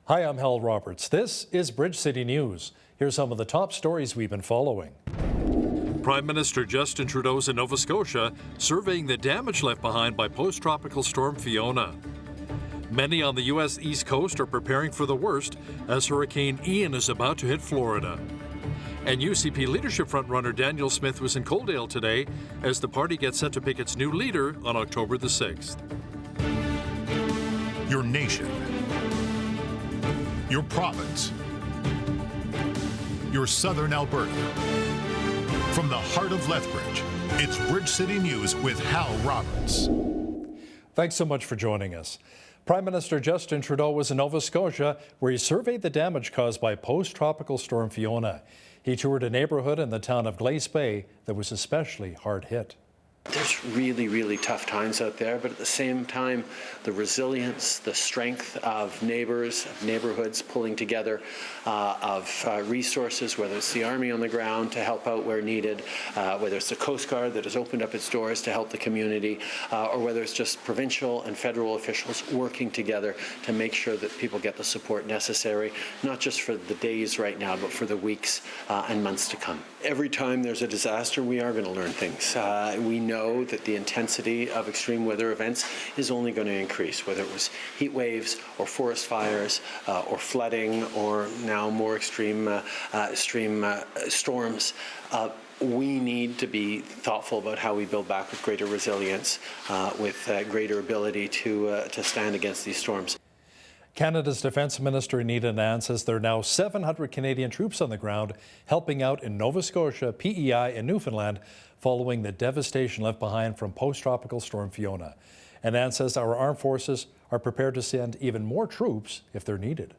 Hi, I'm Hal Roberts. This is Bridge City News. Here's some of the top stories we've been following. Prime Minister Justin Trudeau's in Nova Scotia surveying the damage left behind by post-tropical storm Fiona. Many on the U.S. East Coast are preparing for the worst as Hurricane Ian is about to hit Florida. And UCP leadership frontrunner Daniel Smith was in Coaldale today as the party gets set to pick its new leader on October the 6th. Your nation, your province, your southern Alberta. From the heart of Lethbridge, it's Bridge City News with Hal Roberts. Thanks so much for joining us. Prime Minister Justin Trudeau was in Nova Scotia where he surveyed the damage caused by post-tropical storm Fiona. He toured a neighborhood in the town of Glace Bay that was especially hard hit. There's really, really tough times out there, but at the same time, the resilience, the strength of neighbors, of neighborhoods pulling together, of resources, whether it's the Army on the ground to help out where needed, whether it's the Coast Guard that has opened up its doors to help the community, or whether it's just provincial and federal officials working together to make sure that people get the support necessary, not just for the days right now, but for the weeks and months to come. Every time there's a disaster, we are going to learn things. We know that the intensity of extreme weather events is only going to increase, whether it was heat waves or forest fires or flooding or now more extreme storms. We need to be thoughtful about how we build back with greater resilience, with greater ability to stand against these storms. Canada's Defence Minister Anita Nan says there are now 700 Canadian troops on the ground helping out in Nova Scotia, PEI and Newfoundland following the devastation left behind from post-tropical storm Fiona. And Nan says our armed forces are prepared to send even more troops if they're needed.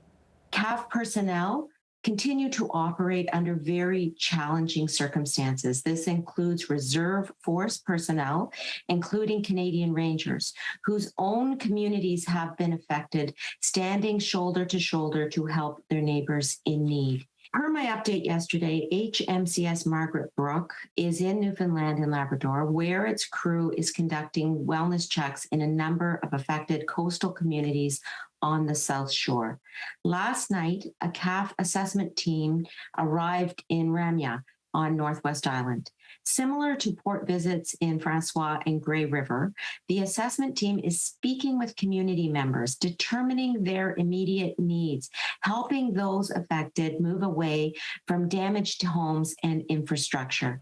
CAF personnel continue to operate under very challenging circumstances. This includes reserve force personnel, including Canadian Rangers, whose own communities have been affected, standing shoulder to shoulder to help their neighbors in need. Per my update yesterday, HMCS Margaret Brooke is in Newfoundland and Labrador, where its crew is conducting wellness checks in a number of affected coastal communities on the South Shore. Last night, a CAF assessment team arrived in Ramya on Northwest Island. Similar to port visits in Francois and Grey River, the assessment team is speaking with community members, determining their immediate needs, helping those affected move away from damaged homes and infrastructure.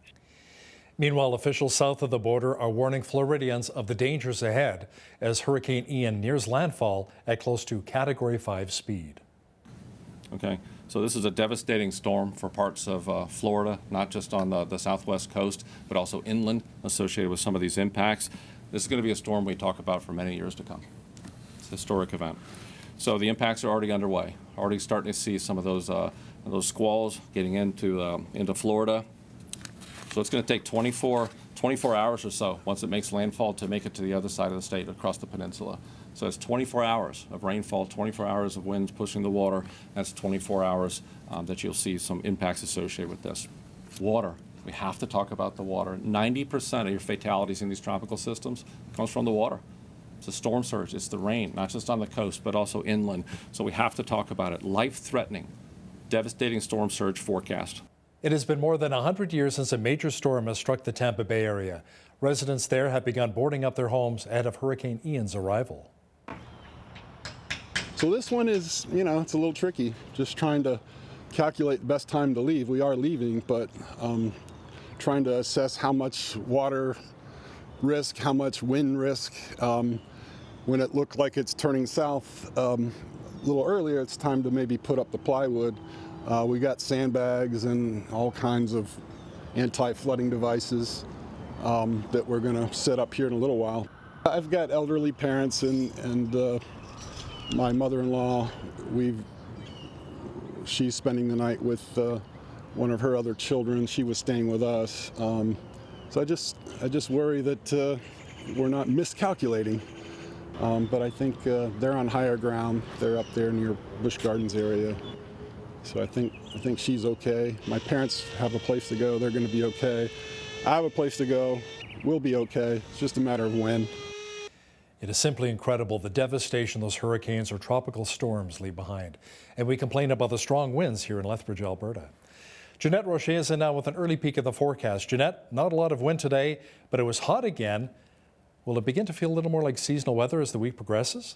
Meanwhile, officials south of the border are warning Floridians of the dangers ahead as Hurricane Ian nears landfall at close to Category 5 speed. Okay, so this is a devastating storm for parts of Florida, not just on the southwest coast, but also inland associated with some of these impacts. This is going to be a storm we talk about for many years to come. It's a historic event. So the impacts are already underway. Already starting to see some of those squalls getting into Florida. So it's going to take 24 hours or so once it makes landfall to make it to the other side of the state across the peninsula. So it's 24 hours of rainfall, 24 hours of winds pushing the water. That's 24 hours that you'll see some impacts associated with this. Water. We have to talk about the water. 90% of your fatalities in these tropical systems comes from the water. It's a storm surge. It's the rain, not just on the coast, but also inland. So we have to talk about it. Life-threatening, devastating storm surge forecast. It has been more than 100 years since a major storm has struck the Tampa Bay area. Residents there have begun boarding up their homes ahead of Hurricane Ian's arrival. So this one is, it's a little tricky, just trying to calculate the best time to leave. We are leaving, but trying to assess how much water risk, how much wind risk. When it looked like it's turning south a little earlier, it's time to maybe put up the plywood. We got sandbags and all kinds of anti-flooding devices that we're going to set up here in a little while. I've got elderly parents and my mother-in-law. She's spending the night with one of her other children. She was staying with us. So I just worry that we're not miscalculating. But I think they're on higher ground. They're up there near Busch Gardens area. So I think she's okay. My parents have a place to go. They're going to be okay. I have a place to go. We'll be okay. It's just a matter of when. It is simply incredible the devastation those hurricanes or tropical storms leave behind. And we complain about the strong winds here in Lethbridge, Alberta. Jeanette Rocher is in now with an early peek at the forecast. Jeanette, not a lot of wind today, but it was hot again. Will it begin to feel a little more like seasonal weather as the week progresses?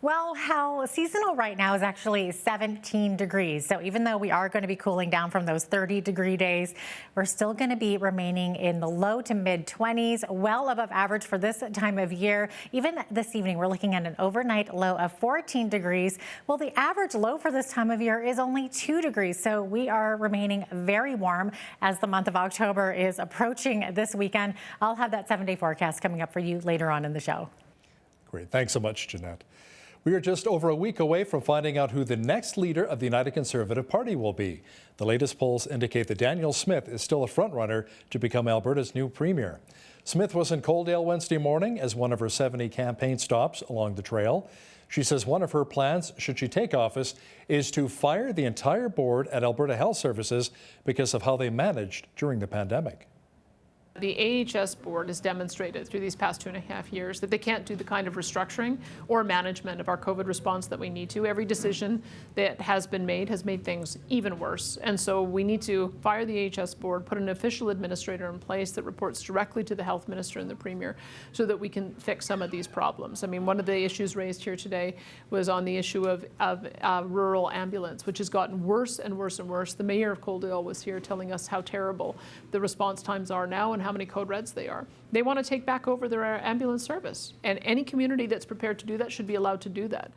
Well, how seasonal right now is actually 17 degrees. So even though we are going to be cooling down from those 30-degree days, we're still going to be remaining in the low to mid 20s, well above average for this time of year. Even this evening, we're looking at an overnight low of 14 degrees. Well, the average low for this time of year is only 2 degrees. So we are remaining very warm as the month of October is approaching this weekend. I'll have that 7-day forecast coming up for you later on in the show. Great. Thanks so much, Jeanette. We are just over a week away from finding out who the next leader of the United Conservative Party will be. The latest polls indicate that Danielle Smith is still a frontrunner to become Alberta's new premier. Smith was in Coaldale Wednesday morning as one of her 70 campaign stops along the trail. She says one of her plans, should she take office, is to fire the entire board at Alberta Health Services because of how they managed during the pandemic. The AHS board has demonstrated through these past 2.5 years that they can't do the kind of restructuring or management of our COVID response that we need to. Every decision that has been made has made things even worse. And so we need to fire the AHS board, put an official administrator in place that reports directly to the health minister and the premier so that we can fix some of these problems. I mean, one of the issues raised here today was on the issue of rural ambulance, which has gotten worse and worse and worse. The mayor of Coaldale was here telling us how terrible the response times are now and how many code reds they are. They want to take back over their ambulance service, and any community that's prepared to do that should be allowed to do that.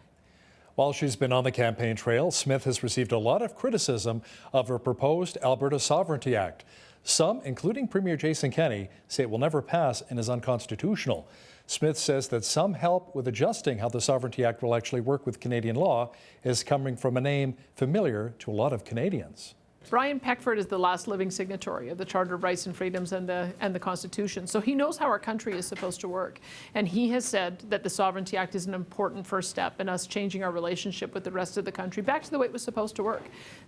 While she's been on the campaign trail, Smith has received a lot of criticism of her proposed Alberta Sovereignty Act. Some, including Premier Jason Kenney, say it will never pass and is unconstitutional. Smith says that some help with adjusting how the Sovereignty Act will actually work with Canadian law is coming from a name familiar to a lot of Canadians. Brian Peckford is the last living signatory of the Charter of Rights and Freedoms and the Constitution, so he knows how our country is supposed to work. And he has said that the Sovereignty Act is an important first step in us changing our relationship with the rest of the country back to the way it was supposed to work.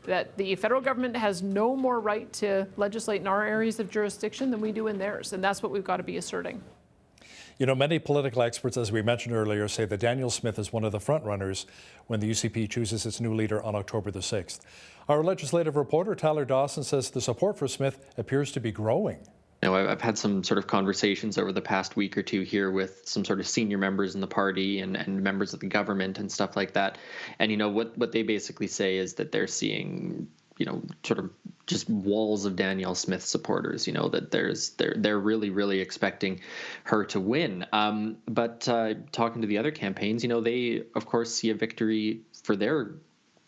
That the federal government has no more right to legislate in our areas of jurisdiction than we do in theirs, and that's what we've got to be asserting. You know, many political experts, as we mentioned earlier, say that Danielle Smith is one of the frontrunners when the UCP chooses its new leader on October the 6th. Our legislative reporter, Tyler Dawson, says the support for Smith appears to be growing. You know, I've had some sort of conversations over the past week or two here with some sort of senior members in the party and members of the government and stuff like that. And, you know, what they basically say is that they're seeing, you know, sort of just walls of Danielle Smith supporters, you know, that they're really, really expecting her to win. But talking to the other campaigns, you know, they, of course, see a victory for their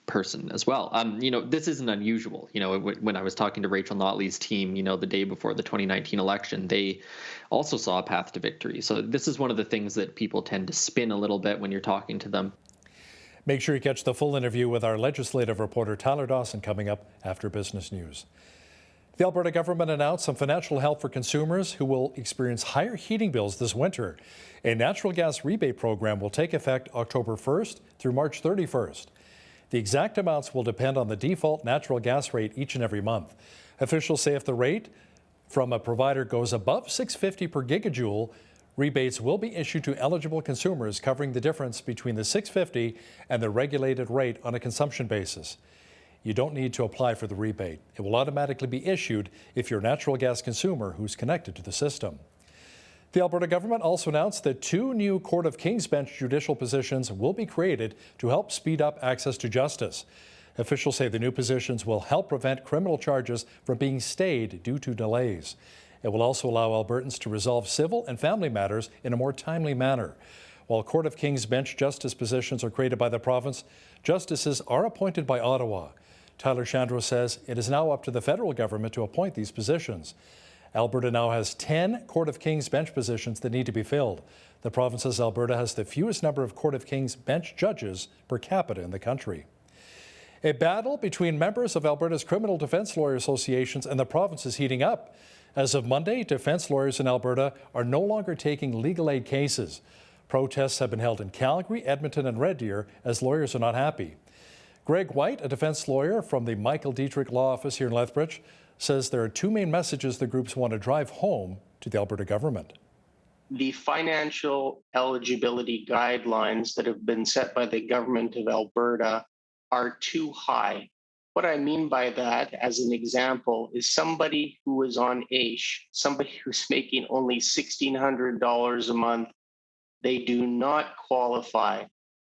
person as well. You know, this isn't unusual. You know, when I was talking to Rachel Notley's team, you know, the day before the 2019 election, they also saw a path to victory. So this is one of the things that people tend to spin a little bit when you're talking to them. Make sure you catch the full interview with our legislative reporter, Tyler Dawson, coming up after business news. The Alberta government announced some financial help for consumers who will experience higher heating bills this winter. A natural gas rebate program will take effect October 1st through March 31st. The exact amounts will depend on the default natural gas rate each and every month. Officials say if the rate from a provider goes above $6.50 per gigajoule, rebates will be issued to eligible consumers, covering the difference between the $6.50 and the regulated rate on a consumption basis. You don't need to apply for the rebate. It will automatically be issued if you're a natural gas consumer who's connected to the system. The Alberta government also announced that 2 new Court of King's Bench judicial positions will be created to help speed up access to justice. Officials say the new positions will help prevent criminal charges from being stayed due to delays. It will also allow Albertans to resolve civil and family matters in a more timely manner. While Court of King's Bench justice positions are created by the province, justices are appointed by Ottawa. Tyler Chandro says it is now up to the federal government to appoint these positions. Alberta now has 10 Court of King's Bench positions that need to be filled. The province says Alberta has the fewest number of Court of King's Bench judges per capita in the country. A battle between members of Alberta's criminal defence lawyer associations and the province is heating up. As of Monday, defence lawyers in Alberta are no longer taking legal aid cases. Protests have been held in Calgary, Edmonton and Red Deer as lawyers are not happy. Greg White, a defence lawyer from the Michael Dietrich Law Office here in Lethbridge, says there are 2 main messages the groups want to drive home to the Alberta government. the financial eligibility guidelines that have been set by the government of Alberta are too high. What I mean by that, as an example, is somebody who is on AISH, somebody who's making only $1,600 a month, they do not qualify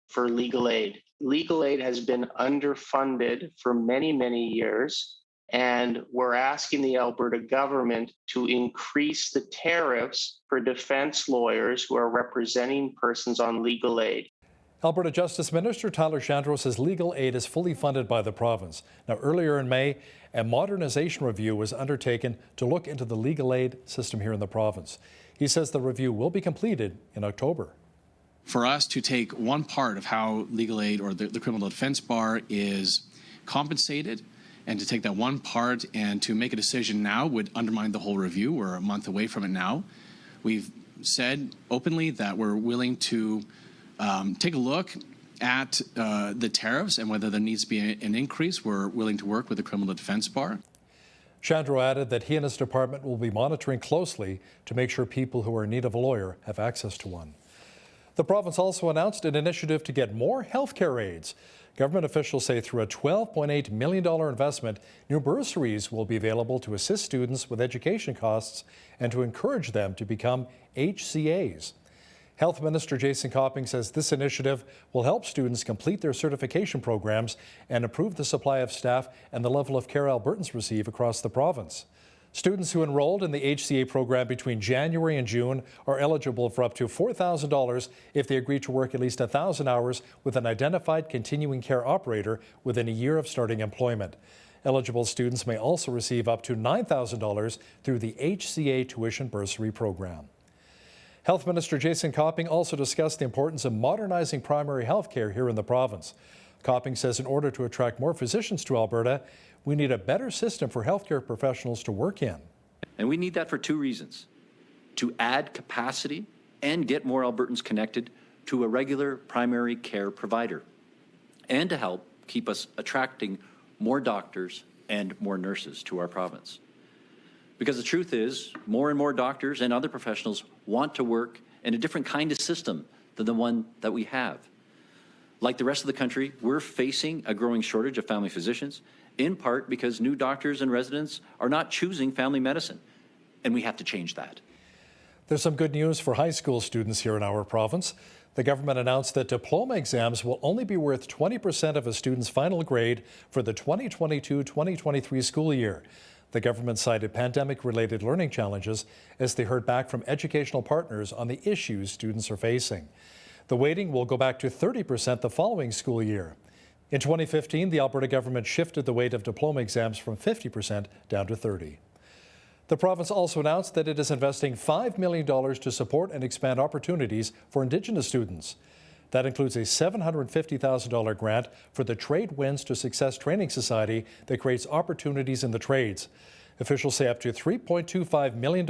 for legal aid. Legal aid has been underfunded for many, many years, and we're asking the Alberta government to increase the tariffs for defense lawyers who are representing persons on legal aid. Alberta Justice Minister Tyler Shandro says legal aid is fully funded by the province. Now, earlier in May, a modernization review was undertaken to look into the legal aid system here in the province. He says the review will be completed in October. For us to take one part of how legal aid or the criminal defense bar is compensated, and to take that one part and to make a decision now would undermine the whole review. We're a month away from it now. We've said openly that we're willing to take a look at the tariffs and whether there needs to be an increase. We're willing to work with the criminal defense bar. Shandro added that he and his department will be monitoring closely to make sure people who are in need of a lawyer have access to one. The province also announced an initiative to get more healthcare aids. Government officials say through a $12.8 million investment, new bursaries will be available to assist students with education costs and to encourage them to become HCAs. Health Minister Jason Copping says this initiative will help students complete their certification programs and improve the supply of staff and the level of care Albertans receive across the province. Students who enrolled in the HCA program between January and June are eligible for up to $4,000 if they agree to work at least 1,000 hours with an identified continuing care operator within a year of starting employment. Eligible students may also receive up to $9,000 through the HCA tuition bursary program. Health Minister Jason Copping also discussed the importance of modernizing primary health care here in the province. Copping says in order to attract more physicians to Alberta, we need a better system for healthcare professionals to work in. And we need that for two reasons: to add capacity and get more Albertans connected to a regular primary care provider, and to help keep us attracting more doctors and more nurses to our province. Because the truth is, more and more doctors and other professionals want to work in a different kind of system than the one that we have. Like the rest of the country, we're facing a growing shortage of family physicians, in part because new doctors and residents are not choosing family medicine, and we have to change that. There's some good news for high school students here in our province. The government announced that diploma exams will only be worth 20% of a student's final grade for the 2022-2023 school year. The government cited pandemic-related learning challenges as they heard back from educational partners on the issues students are facing. The weighting will go back to 30% the following school year. In 2015, the Alberta government shifted the weight of diploma exams from 50% down to 30%. The province also announced that it is investing $5 million to support and expand opportunities for Indigenous students. That includes a $750,000 grant for the Trade Winds to Success Training Society that creates opportunities in the trades. Officials say up to $3.25 million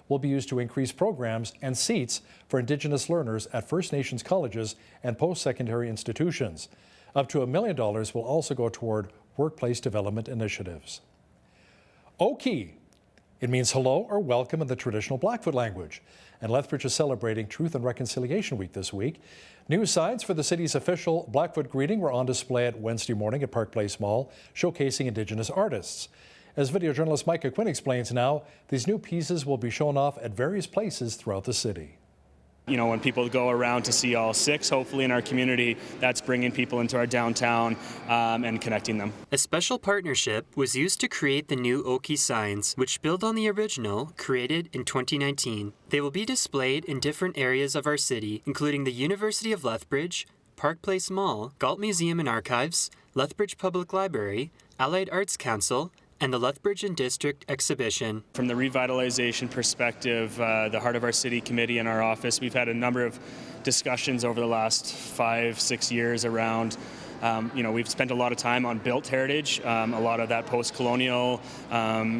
will be used to increase programs and seats for Indigenous learners at First Nations colleges and post-secondary institutions. Up to $1 million will also go toward workplace development initiatives. Oki. It means hello or welcome in the traditional Blackfoot language. And Lethbridge is celebrating Truth and Reconciliation Week this week. New signs for the city's official Blackfoot Greeting were on display at Wednesday morning at Park Place Mall, showcasing Indigenous artists. As video journalist Micah Quinn explains now, these new pieces will be shown off at various places throughout the city. You know, when people go around to see all six, hopefully in our community, that's bringing people into our downtown and connecting them. A special partnership was used to create the new Oki signs, which build on the original created in 2019. They will be displayed in different areas of our city, including the University of Lethbridge, Park Place Mall, Galt Museum and Archives, Lethbridge Public Library, Allied Arts Council, and the Lethbridge and District exhibition. From the revitalization perspective, the Heart of Our City Committee in our office, we've had a number of discussions over the last 5-6 years around We've spent a lot of time on built heritage, a lot of that post-colonial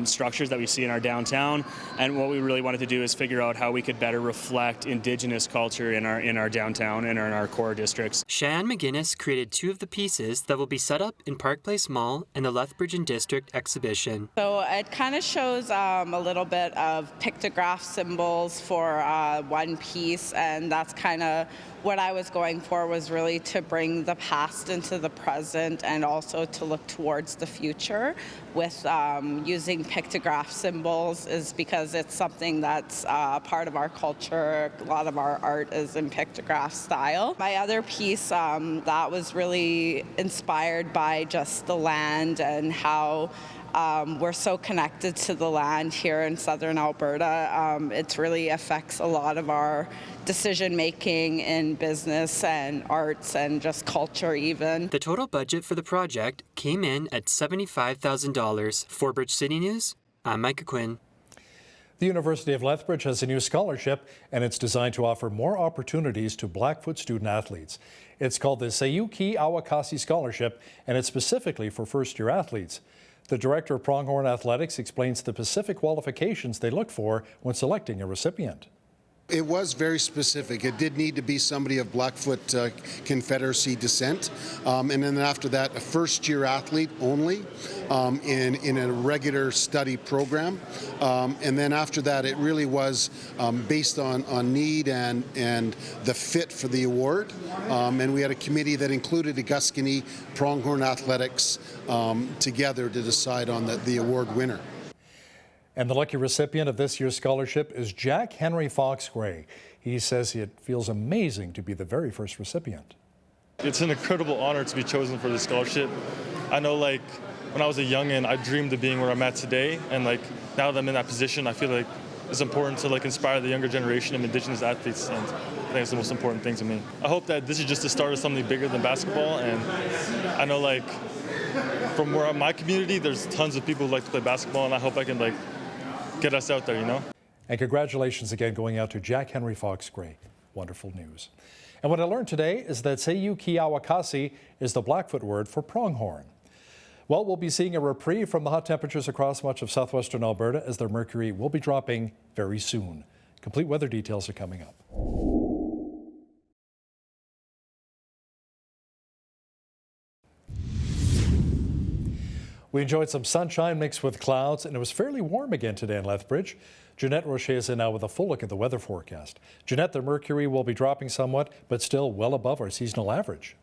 structures that we see in our downtown. And what we really wanted to do is figure out how we could better reflect Indigenous culture in our downtown and in our core districts. Cheyenne McGuinness created 2 of the pieces that will be set up in Park Place Mall and the Lethbridge and District exhibition. So it kind of shows a little bit of pictograph symbols for one piece, and that's kind of what I was going for, was really to bring the past into the present and also to look towards the future with using pictograph symbols, is because it's something that's part of our culture. A lot of our art is in pictograph style. My other piece that was really inspired by just the land and how we're so connected to the land here in southern Alberta. It really affects a lot of our decision making in business and arts and just culture even. The total budget for the project came in at $75,000. For Bridge City News, I'm Micah Quinn. The University of Lethbridge has a new scholarship, and it's designed to offer more opportunities to Blackfoot student athletes. It's called the Sayuki Awakasi Scholarship, and it's specifically for first-year athletes. The director of Pronghorn Athletics explains the specific qualifications they look for when selecting a recipient. It was very specific. It did need to be somebody of Blackfoot Confederacy descent. And then after that, a first-year athlete only in a regular study program. And then after that, it really was based on need and the fit for the award. And we had a committee that included Augustine Pronghorn Athletics together to decide on the award winner. And the lucky recipient of this year's scholarship is Jack Henry Fox Gray. He says it feels amazing to be the very first recipient. It's an incredible honor to be chosen for this scholarship. I know, when I was a youngin', I dreamed of being where I'm at today, and now that I'm in that position, I feel like it's important to inspire the younger generation of Indigenous athletes, and I think it's the most important thing to me. I hope that this is just the start of something bigger than basketball, and I know from where my community, there's tons of people who like to play basketball, and I hope I can get us out there, And congratulations again going out to Jack Henry Fox Gray. Wonderful news. And what I learned today is that Sayuki Awakasi is the Blackfoot word for pronghorn. Well, we'll be seeing a reprieve from the hot temperatures across much of southwestern Alberta as the mercury will be dropping very soon. Complete weather details are coming up. We enjoyed some sunshine mixed with clouds, and it was fairly warm again today in Lethbridge. Jeanette Rocher is in now with a full look at the weather forecast. Jeanette, the mercury will be dropping somewhat, but still well above our seasonal average.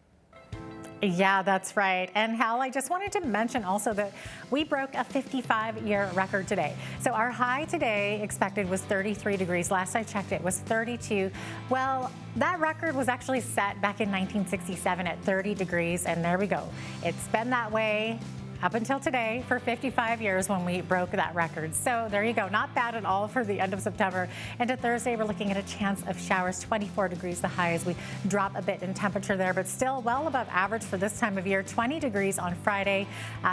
Yeah, that's right. And Hal, I just wanted to mention also that we broke a 55-year record today. So our high today expected was 33 degrees. Last I checked, it was 32. Well, that record was actually set back in 1967 at 30 degrees, and there we go. It's been that way up until today for 55 years when we broke that record. So there you go. Not bad at all for the end of September. And to Thursday, we're looking at a chance of showers, 24 degrees the high as we drop a bit in temperature there, but still well above average for this time of year. 20 degrees on Friday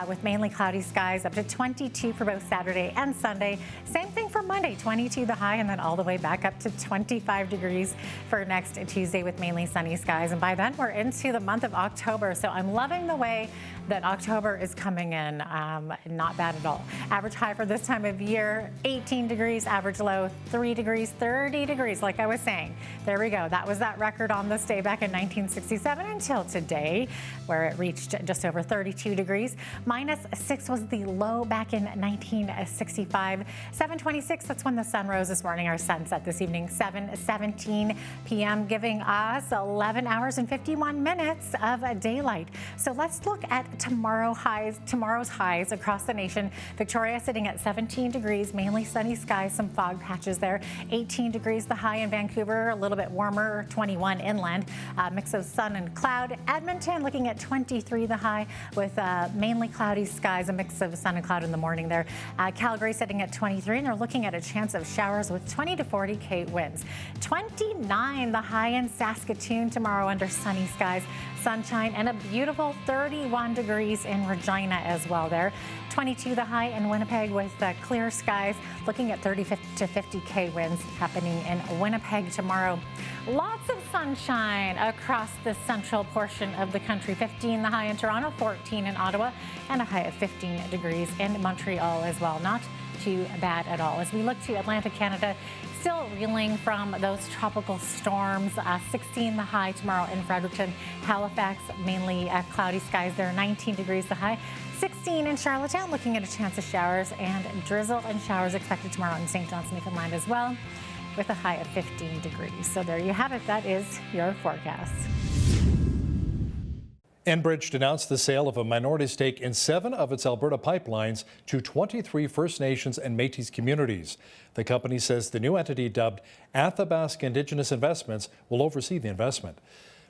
with mainly cloudy skies, up to 22 for both Saturday and Sunday. Same thing for Monday, 22 the high, and then all the way back up to 25 degrees for next Tuesday with mainly sunny skies. And by then, we're into the month of October. So I'm loving the way that October is coming in. Not bad at all. Average high for this time of year, 18 degrees. Average low, 3 degrees, 30 degrees. Like I was saying, there we go. That was that record on this day back in 1967 until today, where it reached just over 32 degrees. -6 was the low back in 1965. 7:26, that's when the sun rose this morning. Our sunset this evening, 7:17 p.m., giving us 11 hours and 51 minutes of daylight. So let's look at tomorrow's highs across the nation. Victoria sitting at 17 degrees, mainly sunny skies, some fog patches there. 18 degrees the high in Vancouver, a little bit warmer, 21 inland. Mix of sun and cloud. Edmonton looking at 23 the high with mainly cloudy skies, a mix of sun and cloud in the morning there. Calgary sitting at 23, and they're looking at a chance of showers with 20 to 40 winds. 29 the high in Saskatoon tomorrow under sunny skies, sunshine, and a beautiful 31 degrees in Regina as well there. 22 the high in Winnipeg with clear skies, looking at 30 to 50 winds happening in Winnipeg tomorrow. Lots of sunshine across the central portion of the country. 15 the high in Toronto, 14 in Ottawa, and a high of 15 degrees in Montreal as well. Not too bad at all. As we look to Atlantic Canada, still reeling from those tropical storms. 16 the high tomorrow in Fredericton. Halifax, mainly cloudy skies there, 19 degrees the high. 16 in Charlottetown, looking at a chance of showers, and drizzle and showers expected tomorrow in St. John's, Newfoundland as well, with a high of 15 degrees. So there you have it. That is your forecast. Enbridge announced the sale of a minority stake in 7 of its Alberta pipelines to 23 First Nations and Métis communities. The company says the new entity, dubbed Athabasca Indigenous Investments, will oversee the investment.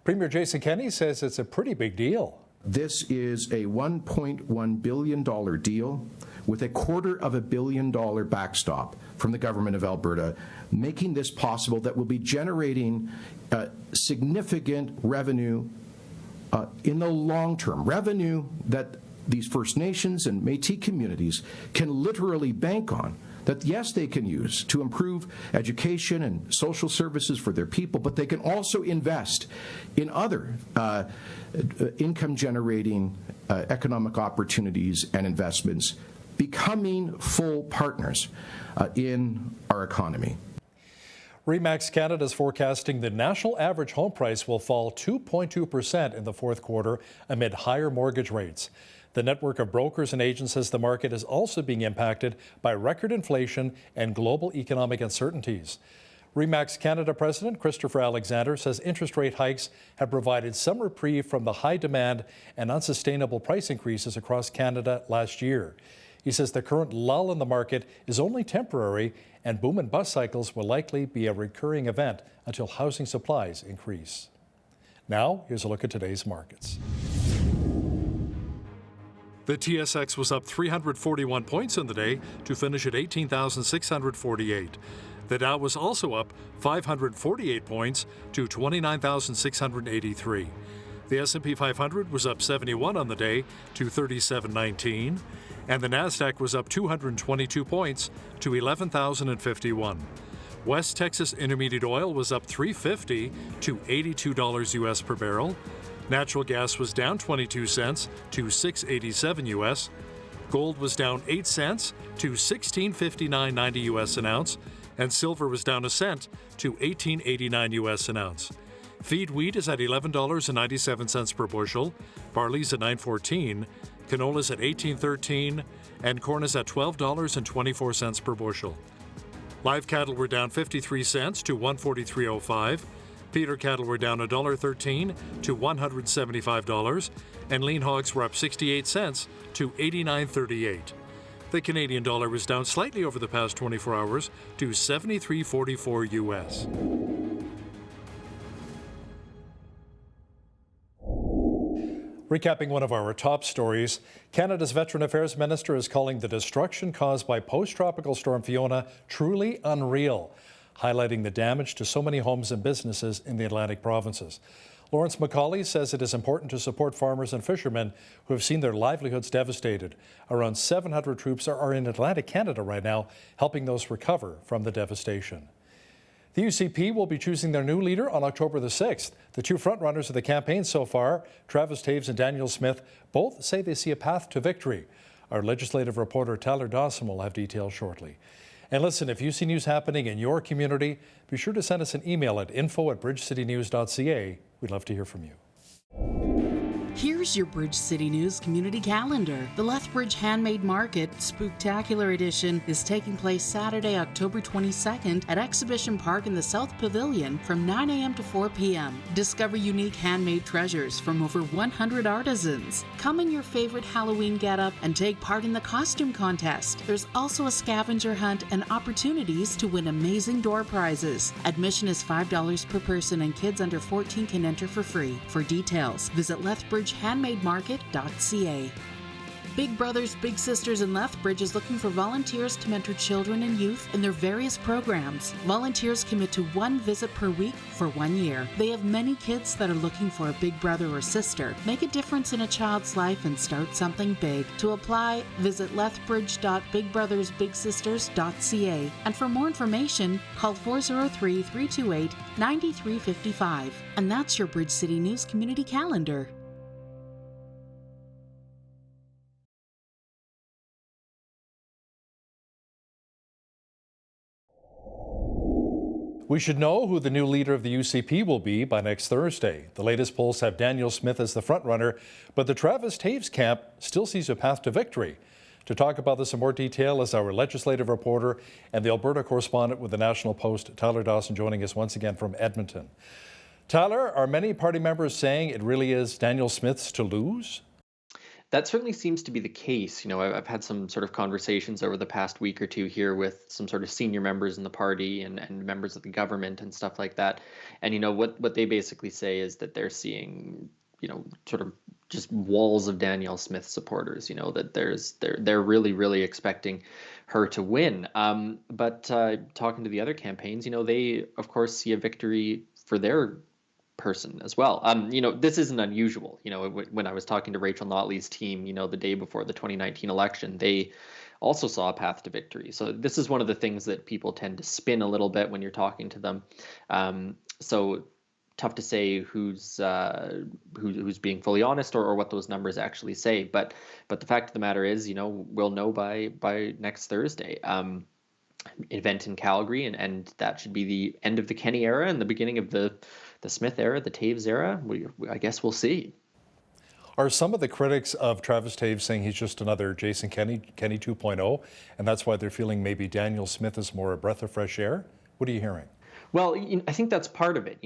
Premier Jason Kenney says it's a pretty big deal. This is a $1.1 billion deal with $250 million backstop from the Government of Alberta, making this possible. That will be generating significant revenue in the long term, revenue that these First Nations and Métis communities can literally bank on, that yes, they can use to improve education and social services for their people, but they can also invest in other income-generating economic opportunities and investments, becoming full partners in our economy. RE/MAX Canada is forecasting the national average home price will fall 2.2% in the fourth quarter amid higher mortgage rates. The network of brokers and agents says the market is also being impacted by record inflation and global economic uncertainties. RE/MAX Canada President Christopher Alexander says interest rate hikes have provided some reprieve from the high demand and unsustainable price increases across Canada last year. He says the current lull in the market is only temporary, and boom and bust cycles will likely be a recurring event until housing supplies increase. Now, here's a look at today's markets. The TSX was up 341 points in the day to finish at 18,648. The Dow was also up 548 points to 29,683. The S&P 500 was up 71 on the day to 3719, and the Nasdaq was up 222 points to 11,051. West Texas Intermediate Oil was up $3.50 to $82 US per barrel. Natural gas was down 22 cents to $6.87 US. Gold was down 8 cents to $16.59.90 US an ounce, and silver was down a cent to $18.89 US an ounce. Feed wheat is at $11.97 per bushel, barley's at $9.14, canola's at $18.13, and corn is at $12.24 per bushel. Live cattle were down 53 cents to $143.05. Feeder cattle were down $1.13 to $175, and lean hogs were up 68 cents to $89.38. The Canadian dollar was down slightly over the past 24 hours to 73.44 US. Recapping one of our top stories, Canada's Veteran Affairs Minister is calling the destruction caused by post-tropical storm Fiona truly unreal, highlighting the damage to so many homes and businesses in the Atlantic provinces. Lawrence Macaulay says it is important to support farmers and fishermen who have seen their livelihoods devastated. Around 700 troops are in Atlantic Canada right now, helping those recover from the devastation. The UCP will be choosing their new leader on October the 6th. The two frontrunners of the campaign so far, Travis Taves and Daniel Smith, both say they see a path to victory. Our legislative reporter Tyler Dawson will have details shortly. And listen, if you see news happening in your community, be sure to send us an email at info@bridgecitynews.ca. We'd love to hear from you. Here's your Bridge City News community calendar. The Lethbridge Handmade Market Spooktacular Edition is taking place Saturday, October 22nd at Exhibition Park in the South Pavilion from 9 a.m. to 4 p.m. Discover unique handmade treasures from over 100 artisans. Come in your favorite Halloween getup and take part in the costume contest. There's also a scavenger hunt and opportunities to win amazing door prizes. Admission is $5 per person and kids under 14 can enter for free. For details, visit lethbridgehandmademarket.ca. Big Brothers Big Sisters in Lethbridge is looking for volunteers to mentor children and youth in their various programs. Volunteers commit to one visit per week for 1 year. They have many kids that are looking for a big brother or sister. Make a difference in a child's life and start something big. To apply, visit lethbridge.bigbrothersbigsisters.ca. And for more information, call 403-328-9355. And that's your Bridge City News Community Calendar. We should know who the new leader of the UCP will be by next Thursday. The latest polls have Daniel Smith as the frontrunner, but the Travis Taves camp still sees a path to victory. To talk about this in more detail is our legislative reporter and the Alberta correspondent with the National Post, Tyler Dawson, joining us once again from Edmonton. Tyler, are many party members saying it really is Daniel Smith's to lose? That certainly seems to be the case. I've had some sort of conversations over the past week or two here with some sort of senior members in the party and members of the government and stuff like that. And, what they basically say is that they're seeing, sort of just walls of Danielle Smith supporters, that they're really, really expecting her to win. But talking to the other campaigns, they, of course, see a victory for their person as well. This isn't unusual. When I was talking to Rachel Notley's team, the day before the 2019 election, they also saw a path to victory. So this is one of the things that people tend to spin a little bit when you're talking to them. So tough to say who's being fully honest or what those numbers actually say. But the fact of the matter is, we'll know by next Thursday. Event in Calgary, and that should be the end of the Kenney era and the beginning of the Smith era, the Taves era. I guess we'll see. Are some of the critics of Travis Taves saying he's just another Jason Kenney 2.0, and that's why they're feeling maybe Daniel Smith is more a breath of fresh air? What are you hearing? Well, I think that's part of it.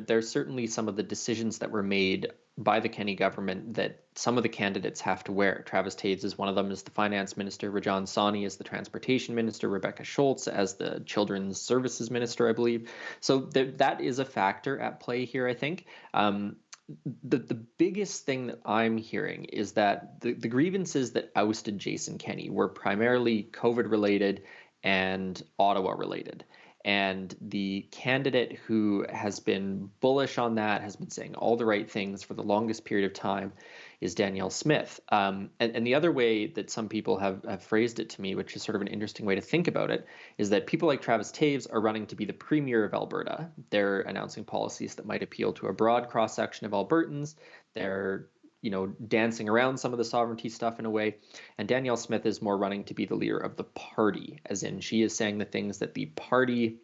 There's certainly some of the decisions that were made by the Kenney government that some of the candidates have to wear. Travis Taves is one of them as the finance minister, Rajan Sawhney as the transportation minister, Rebecca Schultz as the children's services minister, I believe. So that is a factor at play here, I think. The biggest thing that I'm hearing is that the grievances that ousted Jason Kenney were primarily COVID-related and Ottawa-related. And the candidate who has been bullish on that, has been saying all the right things for the longest period of time, is Danielle Smith. And the other way that some people have phrased it to me, which is sort of an interesting way to think about it, is that people like Travis Taves are running to be the premier of Alberta. They're announcing policies that might appeal to a broad cross-section of Albertans. They're dancing around some of the sovereignty stuff in a way. And Danielle Smith is more running to be the leader of the party, as in she is saying the things that the party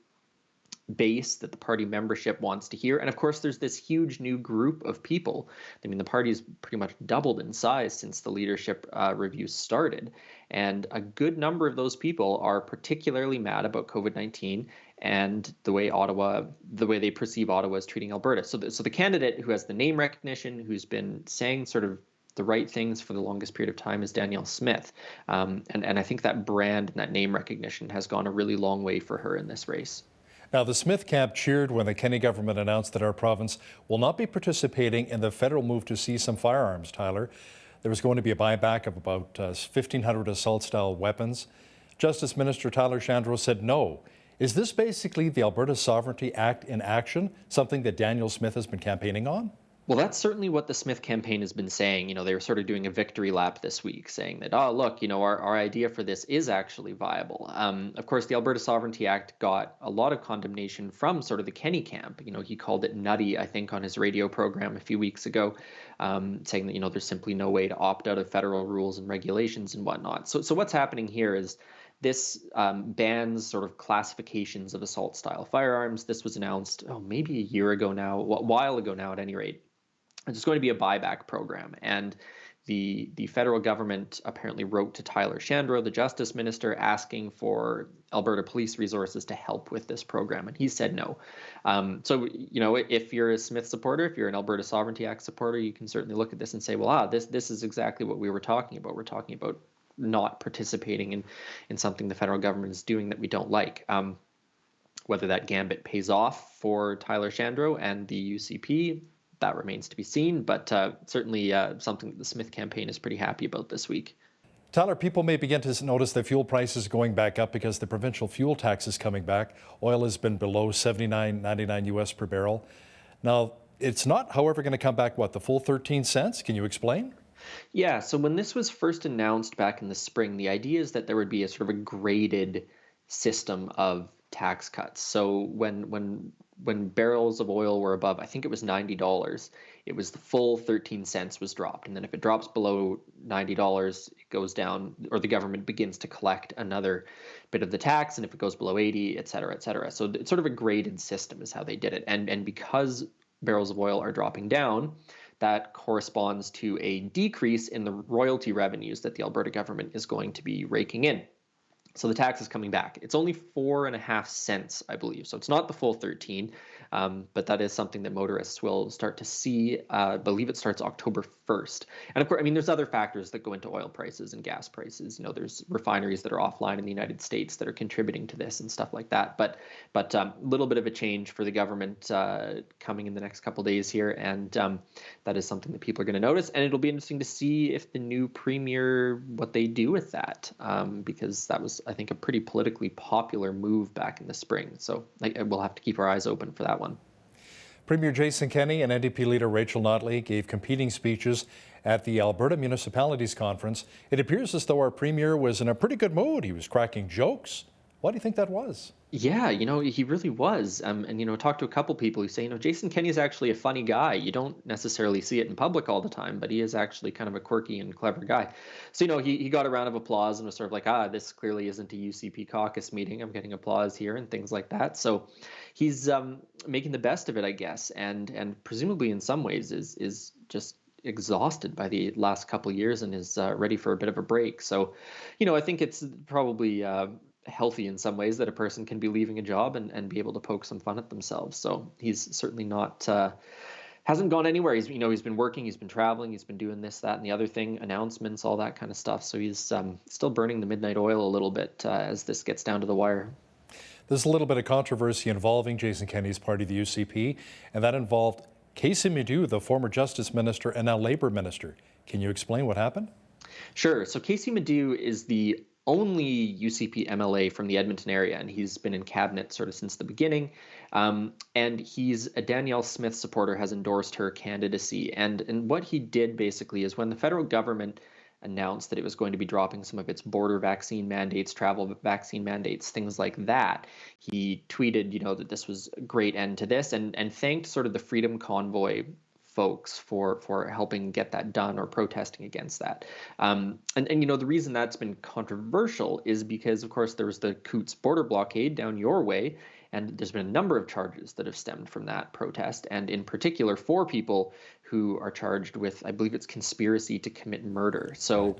base, that the party membership wants to hear. And of course, there's this huge new group of people. I mean, the party's pretty much doubled in size since the leadership review started. And a good number of those people are particularly mad about COVID-19 and the way they perceive Ottawa as treating Alberta. So the candidate who has the name recognition, who's been saying sort of the right things for the longest period of time, is Danielle Smith. And I think that brand and that name recognition has gone a really long way for her in this race. Now, the Smith camp cheered when the Kenney government announced that our province will not be participating in the federal move to seize some firearms, Tyler. There was going to be a buyback of about 1,500 assault-style weapons. Justice Minister Tyler Shandro said no. Is this basically the Alberta Sovereignty Act in action, something that Daniel Smith has been campaigning on? Well, that's certainly what the Smith campaign has been saying. They were sort of doing a victory lap this week, saying that, oh, look, our idea for this is actually viable. Of course, the Alberta Sovereignty Act got a lot of condemnation from sort of the Kenney camp. He called it nutty, I think, on his radio program a few weeks ago, saying that, there's simply no way to opt out of federal rules and regulations and whatnot. So what's happening here is this bans sort of classifications of assault-style firearms. This was announced, maybe a year ago now, a while ago now at any rate. It's going to be a buyback program. And the federal government apparently wrote to Tyler Shandro, the Justice Minister, asking for Alberta police resources to help with this program. And he said no. So, if you're a Smith supporter, if you're an Alberta Sovereignty Act supporter, you can certainly look at this and say, well, this is exactly what we were talking about. We're talking about not participating in something the federal government is doing that we don't like. Whether that gambit pays off for Tyler Shandro and the UCP, that remains to be seen, but certainly something that the Smith campaign is pretty happy about this week. Tyler, people may begin to notice that fuel prices going back up because the provincial fuel tax is coming back. Oil has been below $79.99 US per barrel. Now, it's not, however, going to come back, what, the full 13 cents? Can you explain? Yeah, so when this was first announced back in the spring, the idea is that there would be a sort of a graded system of tax cuts. So when barrels of oil were above, I think it was $90, it was the full 13 cents was dropped. And then if it drops below $90, it goes down, or the government begins to collect another bit of the tax. And if it goes below 80, et cetera, et cetera. So it's sort of a graded system is how they did it. And because barrels of oil are dropping down, that corresponds to a decrease in the royalty revenues that the Alberta government is going to be raking in. So the tax is coming back. It's only 4.5 cents, I believe. So it's not the full 13, but that is something that motorists will start to see. I believe it starts October 1st. And of course, I mean, there's other factors that go into oil prices and gas prices. You know, there's refineries that are offline in the United States that are contributing to this and stuff like that. But a little bit of a change for the government coming in the next couple of days here. And that is something that people are going to notice. And it'll be interesting to see if the new premier, what they do with that, because that was, I think, a pretty politically popular move back in the spring. So we'll have to keep our eyes open for that one. Premier Jason Kenney and NDP leader Rachel Notley gave competing speeches at the Alberta Municipalities Conference. It appears as though our premier was in a pretty good mood. He was cracking jokes. Why do you think that was? Yeah, you know, he really was. And, you know, talked to a couple people who say, you know, Jason Kenney is actually a funny guy. You don't necessarily see it in public all the time, but he is actually kind of a quirky and clever guy. So, you know, he got a round of applause and was sort of like, this clearly isn't a UCP caucus meeting. I'm getting applause here and things like that. So he's making the best of it, I guess. And presumably in some ways is just exhausted by the last couple of years and is ready for a bit of a break. So, you know, I think it's probably healthy in some ways that a person can be leaving a job and be able to poke some fun at themselves. So he's certainly not hasn't gone anywhere. He's been working, he's been traveling, he's been doing this, that, and the other thing, announcements, all that kind of stuff. So he's still burning the midnight oil a little bit as this gets down to the wire. There's a little bit of controversy involving Jason Kenney's party, the UCP, and that involved Casey Medu, the former Justice Minister and now Labour Minister. Can you explain what happened? Sure. So Casey Medu is the only UCP MLA from the Edmonton area, and he's been in cabinet sort of since the beginning. And he's a Danielle Smith supporter, has endorsed her candidacy. And what he did basically is when the federal government announced that it was going to be dropping some of its border vaccine mandates, travel vaccine mandates, things like that, he tweeted, you know, that this was a great end to this and thanked sort of the Freedom Convoy folks for helping get that done or protesting against that. And you know, the reason that's been controversial is because, of course, there was the Coots border blockade down your way, and there's been a number of charges that have stemmed from that protest, and in particular 4 people who are charged with, I believe it's conspiracy to commit murder. So,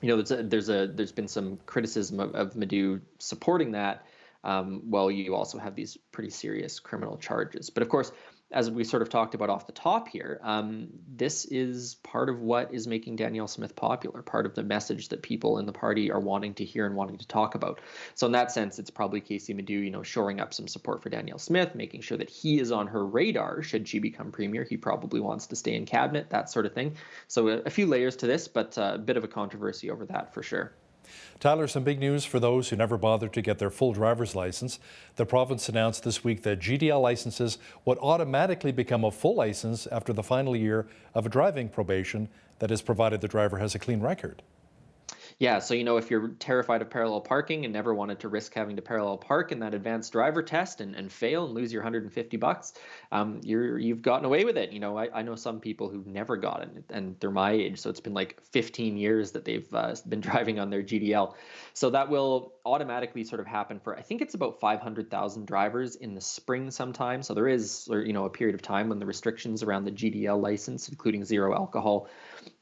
you know, there's been some criticism of Medu supporting that, while you also have these pretty serious criminal charges. But of course, as we sort of talked about off the top here, this is part of what is making Danielle Smith popular, part of the message that people in the party are wanting to hear and wanting to talk about. So in that sense, it's probably Casey Medu, you know, shoring up some support for Danielle Smith, making sure that he is on her radar should she become premier. He probably wants to stay in cabinet, that sort of thing. So a few layers to this, but a bit of a controversy over that for sure. Tyler, some big news for those who never bothered to get their full driver's license. The province announced this week that GDL licenses would automatically become a full license after the final year of a driving probation, that is, provided the driver has a clean record. Yeah, so, you know, if you're terrified of parallel parking and never wanted to risk having to parallel park in that advanced driver test and fail and lose your $150, you've gotten away with it. You know, I know some people who've never gotten it, and they're my age, so it's been like 15 years that they've been driving on their GDL. So that will automatically sort of happen for, I think it's about 500,000 drivers in the spring sometime. So there is, you know, a period of time when the restrictions around the GDL license, including zero alcohol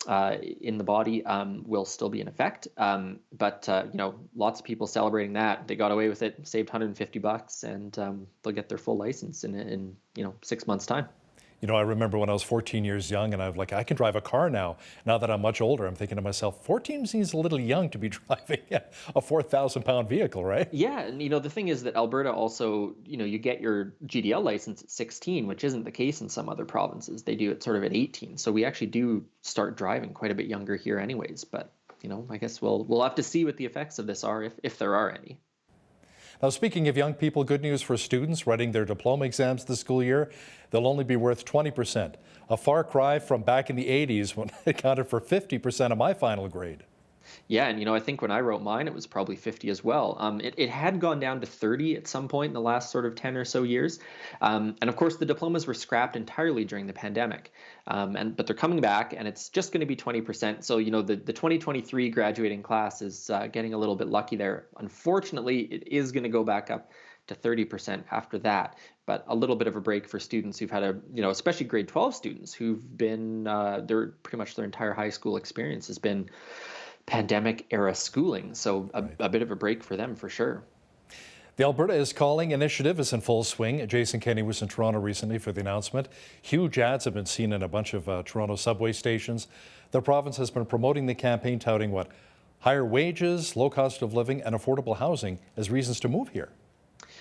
in the body, will still be in effect. But you know, lots of people celebrating that. They got away with it, saved $150, and they'll get their full license in you know, 6 months' time. You know, I remember when I was 14 years young and I was like, I can drive a car now. Now that I'm much older, I'm thinking to myself, 14 seems a little young to be driving a 4,000-pound vehicle, right? Yeah, and you know, the thing is that Alberta also, you know, you get your GDL license at 16, which isn't the case in some other provinces. They do it sort of at 18. So we actually do start driving quite a bit younger here anyways, but I guess we'll have to see what the effects of this are, if there are any. Now, speaking of young people, good news for students writing their diploma exams this school year. They'll only be worth 20%, a far cry from back in the 80s when it accounted for 50% of my final grade. Yeah, and I think when I wrote mine, it was probably 50 as well. It had gone down to 30 at some point in the last sort of 10 or so years. And of course, the diplomas were scrapped entirely during the pandemic. But they're coming back, and it's just going to be 20%. So, the 2023 graduating class is getting a little bit lucky there. Unfortunately, it is going to go back up to 30% after that. But a little bit of a break for students who've had especially grade 12 students who've been, pretty much their entire high school experience has been pandemic era schooling. So a bit of a break for them for sure. The Alberta is Calling initiative is in full swing. Jason Kenney was in Toronto recently for the announcement. Huge ads have been seen in a bunch of Toronto subway stations. The province has been promoting the campaign, touting what? Higher wages, low cost of living, and affordable housing as reasons to move here.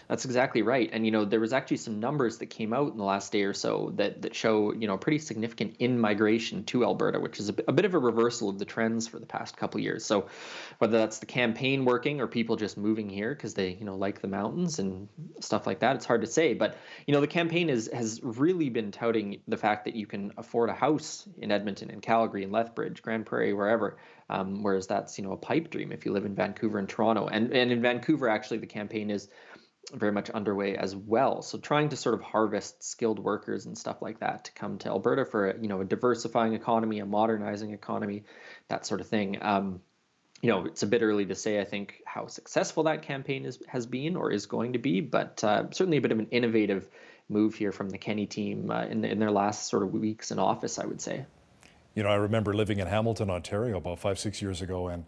That's exactly right. And, there was actually some numbers that came out in the last day or so that show, pretty significant in-migration to Alberta, which is a bit of a reversal of the trends for the past couple of years. So whether that's the campaign working or people just moving here because they, like the mountains and stuff like that, it's hard to say. But, the campaign has really been touting the fact that you can afford a house in Edmonton and Calgary and Lethbridge, Grand Prairie, wherever. Whereas that's, a pipe dream if you live in Vancouver and Toronto. And in Vancouver, actually, the campaign is very much underway as well. So trying to sort of harvest skilled workers and stuff like that to come to Alberta for a diversifying economy, a modernizing economy, that sort of thing. It's a bit early to say, I think, how successful that campaign has been or is going to be, but certainly a bit of an innovative move here from the Kenney team in their last sort of weeks in office, I would say. I remember living in Hamilton, Ontario about 5-6 years ago, and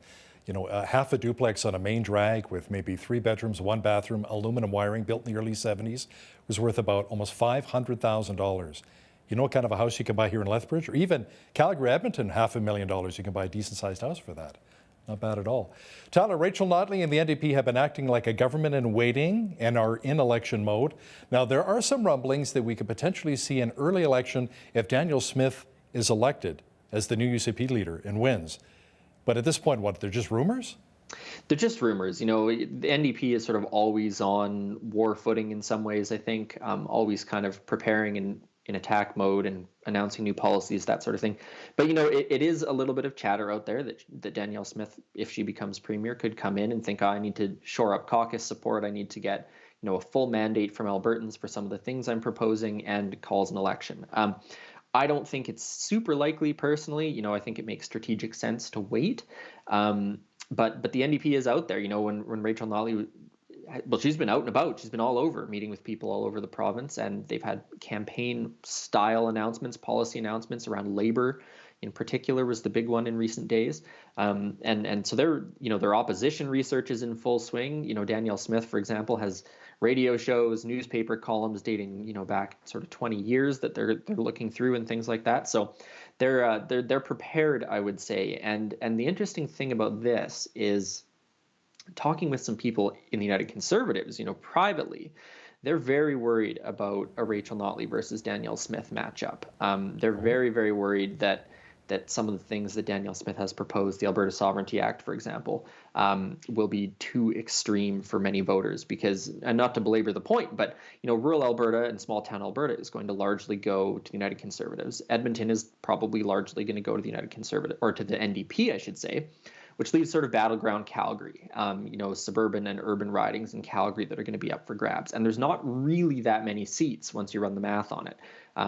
half a duplex on a main drag with maybe 3 bedrooms, 1 bathroom, aluminum wiring built in the early 70s was worth about almost $500,000. You know what kind of a house you can buy here in Lethbridge? Or even Calgary, Edmonton, $500,000. You can buy a decent-sized house for that. Not bad at all. Tyler, Rachel Notley and the NDP have been acting like a government in waiting and are in election mode. Now, there are some rumblings that we could potentially see an early election if Daniel Smith is elected as the new UCP leader and wins. But at this point, they're just rumors? They're just rumors. The NDP is sort of always on war footing in some ways, I think, always kind of preparing in attack mode and announcing new policies, that sort of thing. But, it is a little bit of chatter out there that Danielle Smith, if she becomes premier, could come in and think, I need to shore up caucus support. I need to get, a full mandate from Albertans for some of the things I'm proposing, and calls an election. I don't think it's super likely personally. I think it makes strategic sense to wait. But the NDP is out there. When Rachel Notley, she's been out and about. She's been all over, meeting with people all over the province, and they've had campaign style announcements, policy announcements around labor in particular was the big one in recent days. And so their opposition research is in full swing. Danielle Smith, for example, has radio shows, newspaper columns dating, back sort of 20 years that they're looking through and things like that. So they're prepared, I would say. And the interesting thing about this is talking with some people in the United Conservatives, privately, they're very worried about a Rachel Notley versus Danielle Smith matchup. They're very, very worried that some of the things that Danielle Smith has proposed, the Alberta Sovereignty Act, for example, will be too extreme for many voters because, and not to belabor the point, but, rural Alberta and small town Alberta is going to largely go to the United Conservatives. Edmonton is probably largely going to go to the United Conservative, or to the NDP, I should say, which leaves sort of battleground Calgary, suburban and urban ridings in Calgary that are going to be up for grabs. And there's not really that many seats once you run the math on it,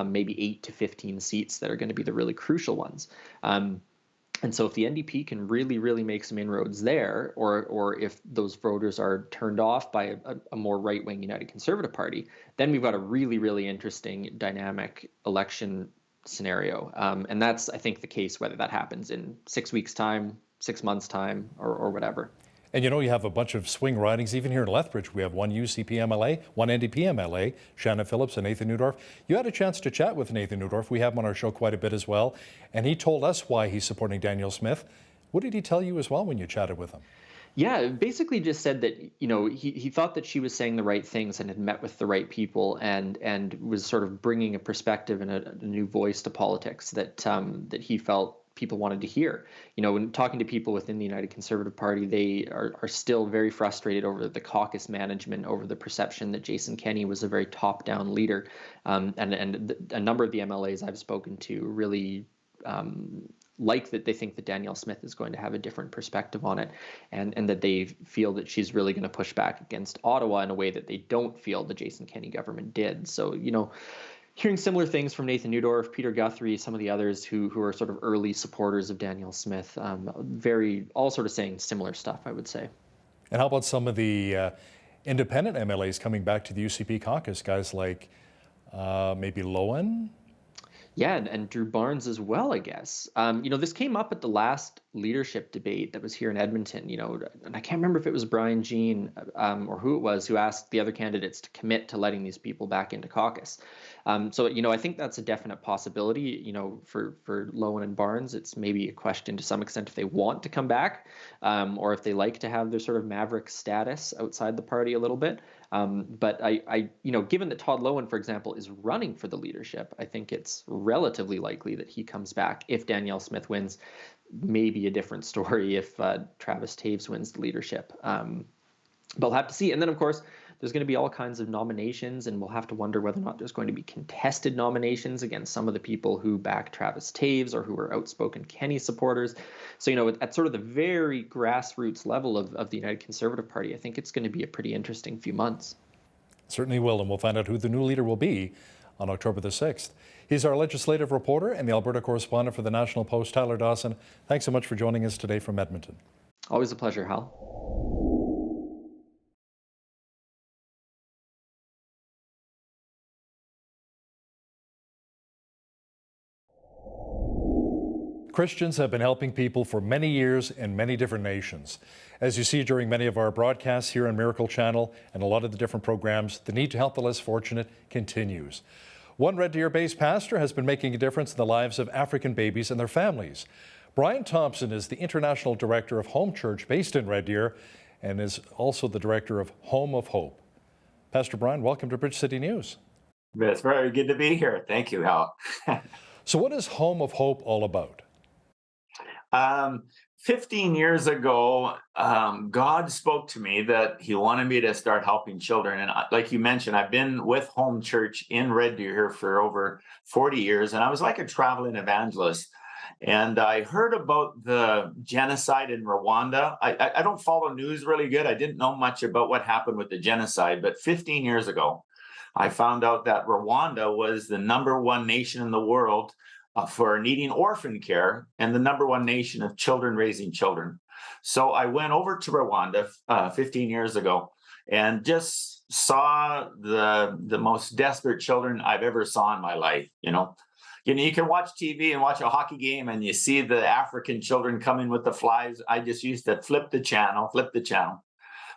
maybe 8 to 15 seats that are going to be the really crucial ones. And so if the NDP can really, really make some inroads there, or if those voters are turned off by a more right-wing United Conservative Party, then we've got a really, really interesting dynamic election scenario. And that's, I think, the case whether that happens in 6 weeks' time, 6 months' time, or whatever. And you have a bunch of swing ridings. Even here in Lethbridge, we have one UCP MLA, one NDP MLA, Shannon Phillips and Nathan Neudorf. You had a chance to chat with Nathan Neudorf. We have him on our show quite a bit as well. And he told us why he's supporting Danielle Smith. What did he tell you as well when you chatted with him? Yeah, basically just said that, he thought that she was saying the right things and had met with the right people and was sort of bringing a perspective and a new voice to politics that he felt people wanted to hear. When talking to people within the United Conservative Party, they are still very frustrated over the caucus management, over the perception that Jason Kenney was a very top-down leader. And a number of the MLAs I've spoken to really like that. They think that Danielle Smith is going to have a different perspective on it, and that they feel that she's really going to push back against Ottawa in a way that they don't feel the Jason Kenney government did. So, hearing similar things from Nathan Newdorf, Peter Guthrie, some of the others who are sort of early supporters of Danielle Smith, all sort of saying similar stuff, I would say. And how about some of the independent MLAs coming back to the UCP caucus, guys like maybe Lowen? Yeah, and Drew Barnes as well, I guess. This came up at the last leadership debate that was here in Edmonton, and I can't remember if it was Brian Jean or who it was who asked the other candidates to commit to letting these people back into caucus. So I think that's a definite possibility, for Lowen and Barnes. It's maybe a question to some extent if they want to come back, or if they like to have their sort of maverick status outside the party a little bit. But I given that Todd Lowen, for example, is running for the leadership, I think it's relatively likely that he comes back. If Danielle Smith wins, maybe a different story if Travis Taves wins the leadership. But we'll have to see. And then, of course, there's going to be all kinds of nominations, and we'll have to wonder whether or not there's going to be contested nominations against some of the people who back Travis Taves or who are outspoken Kenney supporters. So, at sort of the very grassroots level of the United Conservative Party, I think it's going to be a pretty interesting few months. Certainly will, and we'll find out who the new leader will be on October the 6th. He's our legislative reporter and the Alberta correspondent for the National Post, Tyler Dawson. Thanks so much for joining us today from Edmonton. Always a pleasure, Hal. Christians have been helping people for many years in many different nations. As you see during many of our broadcasts here on Miracle Channel and a lot of the different programs, the need to help the less fortunate continues. One Red Deer-based pastor has been making a difference in the lives of African babies and their families. Brian Thompson is the International Director of Home Church based in Red Deer and is also the Director of Home of Hope. Pastor Brian, welcome to Bridge City News. It's very good to be here. Thank you, Hal. So what is Home of Hope all about? 15 years ago, God spoke to me that he wanted me to start helping children. And like you mentioned, I've been with Home Church in Red Deer here for over 40 years, and I was like a traveling evangelist. And I heard about the genocide in Rwanda. I don't follow news really good. I didn't know much about what happened with the genocide, but 15 years ago, I found out that Rwanda was the #1 nation in the world for needing orphan care and the #1 nation of children raising children. So I went over to Rwanda 15 years ago and just saw the most desperate children I've ever saw in my life. You can watch TV and watch a hockey game and you see the African children coming with the flies. I just used to flip the channel.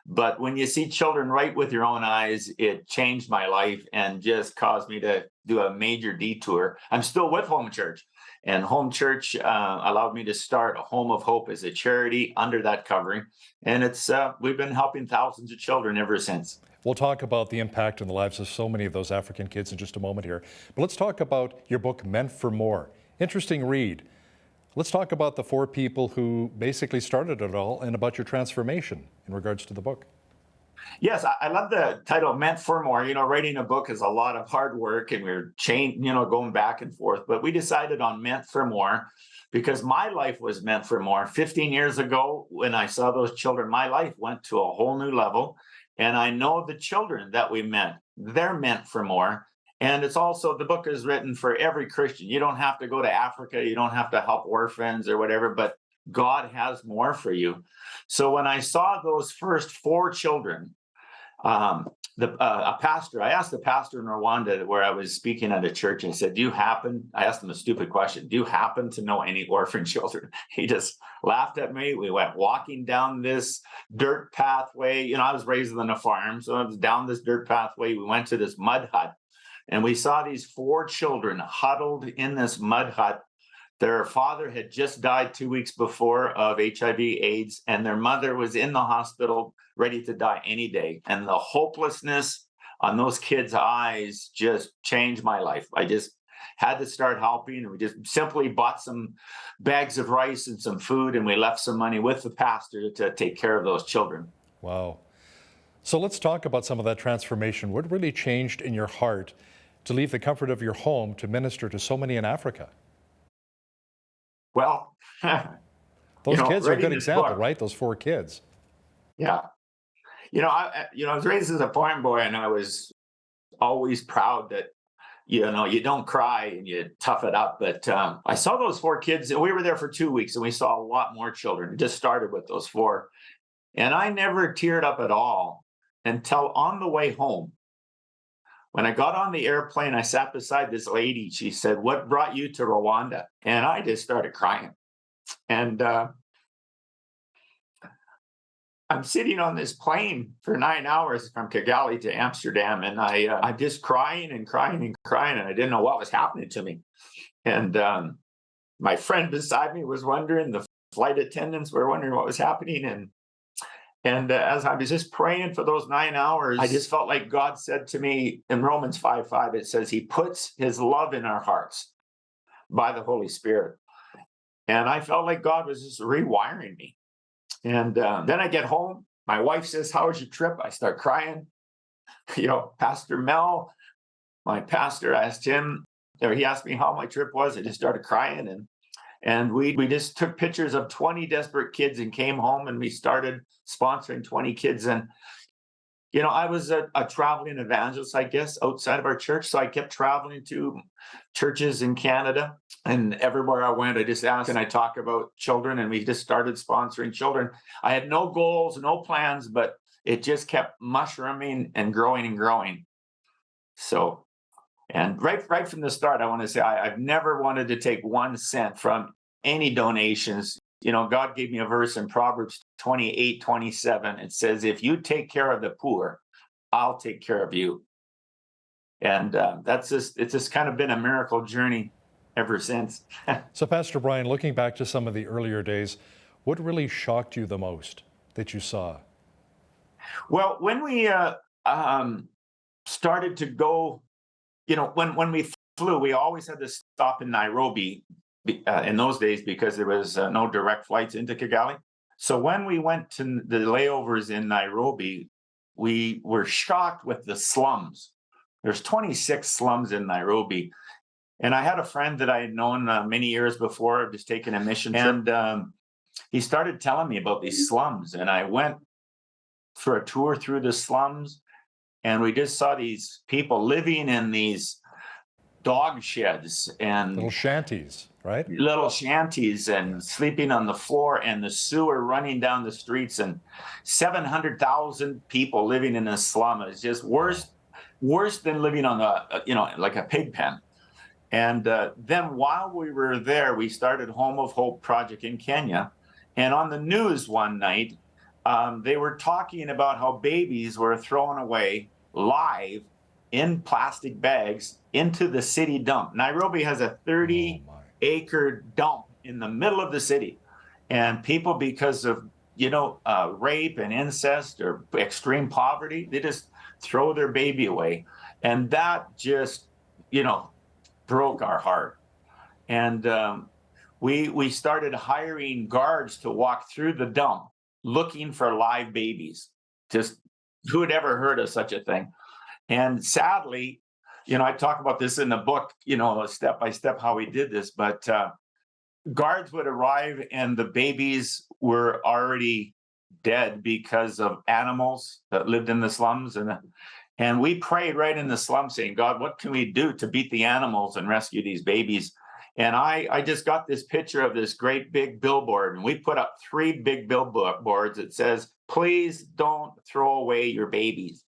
But when you see children right with your own eyes, it changed my life and just caused me to do a major detour. I'm still with Home Church, and Home Church allowed me to start Home of Hope as a charity under that covering. And we've been helping thousands of children ever since. We'll talk about the impact on the lives of so many of those African kids in just a moment here. But let's talk about your book, Meant for More. Interesting read. Let's talk about the 4 people who basically started it all and about your transformation in regards to the book. Yes, I love the title, Meant for More. Writing a book is a lot of hard work and we're going back and forth. But we decided on Meant for More because my life was meant for more. 15 years ago, when I saw those children, my life went to a whole new level. And I know the children that we met, they're meant for more. And it's also, the book is written for every Christian. You don't have to go to Africa. You don't have to help orphans or whatever, but God has more for you. So when I saw those first 4 children, I asked the pastor in Rwanda where I was speaking at a church, and I said, I asked him a stupid question. Do you happen to know any orphan children? He just laughed at me. We went walking down this dirt pathway. I was raised on a farm. So I was down this dirt pathway. We went to this mud hut. And we saw these 4 children huddled in this mud hut. Their father had just died 2 weeks before of HIV/AIDS, and their mother was in the hospital ready to die any day. And the hopelessness on those kids' eyes just changed my life. had to start helping. And we just simply bought some bags of rice and some food, and we left some money with the pastor to take care of those children. Wow. So let's talk about some of that transformation. What really changed in your heart to leave the comfort of your home to minister to so many in Africa? Well, those kids are a good example, book, right? Those 4 kids. Yeah. I was raised as a farm boy, and I was always proud that, you don't cry and you tough it up. But I saw those 4 kids, and we were there for 2 weeks, and we saw a lot more children. It just started with those 4. And I never teared up at all until on the way home. When I got on the airplane, I sat beside this lady. She said, "What brought you to Rwanda?" And I just started crying. And I'm sitting on this plane for 9 hours from Kigali to Amsterdam, and I'm just crying and crying and crying, and I didn't know what was happening to me. And my friend beside me was wondering, the flight attendants were wondering what was happening. And as I was just praying for those 9 hours, I just felt like God said to me in Romans 5:5, it says, He puts His love in our hearts by the Holy Spirit. And I felt like God was just rewiring me. And then I get home. My wife says, "How was your trip?" I start crying. Pastor Mel, my pastor, he asked me how my trip was. I just started crying. And we just took pictures of 20 desperate kids and came home, and we started sponsoring 20 kids. And, I was a traveling evangelist, I guess, outside of our church. So I kept traveling to churches in Canada, and everywhere I went, I just asked, and I talk about children, and we just started sponsoring children. I had no goals, no plans, but it just kept mushrooming and growing and growing. So, and right from the start, I want to say I've never wanted to take 1 cent from any donations. God gave me a verse in Proverbs 28:27. It says, "If you take care of the poor, I'll take care of you." And it's just kind of been a miracle journey ever since. So, Pastor Brian, looking back to some of the earlier days, what really shocked you the most that you saw? Well, when we started to go, when we flew, we always had to stop in Nairobi in those days because there was no direct flights into Kigali. So when we went to the layovers in Nairobi, we were shocked with the slums. There's 26 slums in Nairobi. And I had a friend that I had known many years before, just taking a mission trip. And he started telling me about these slums. And I went for a tour through the slums, and we just saw these people living in these dog sheds and little shanties, right? Little shanties, and sleeping on the floor, and the sewer running down the streets, and 700,000 people living in a slum. It's just worse than living on like a pig pen. And then while we were there, we started Home of Hope project in Kenya. And on the news one night, they were talking about how babies were thrown away live in plastic bags into the city dump. Nairobi has a 30-acre dump in the middle of the city. And people, because of, rape and incest or extreme poverty, they just throw their baby away. And that just, broke our heart. And we started hiring guards to walk through the dump looking for live babies. Just who had ever heard of such a thing? And sadly, I talk about this in the book, step by step how we did this, but guards would arrive and the babies were already dead because of animals that lived in the slums. And we prayed right in the slum saying, "God, what can we do to beat the animals and rescue these babies?" And I just got this picture of this great big billboard, and we put up 3 big billboards that says, "Please don't throw away your babies.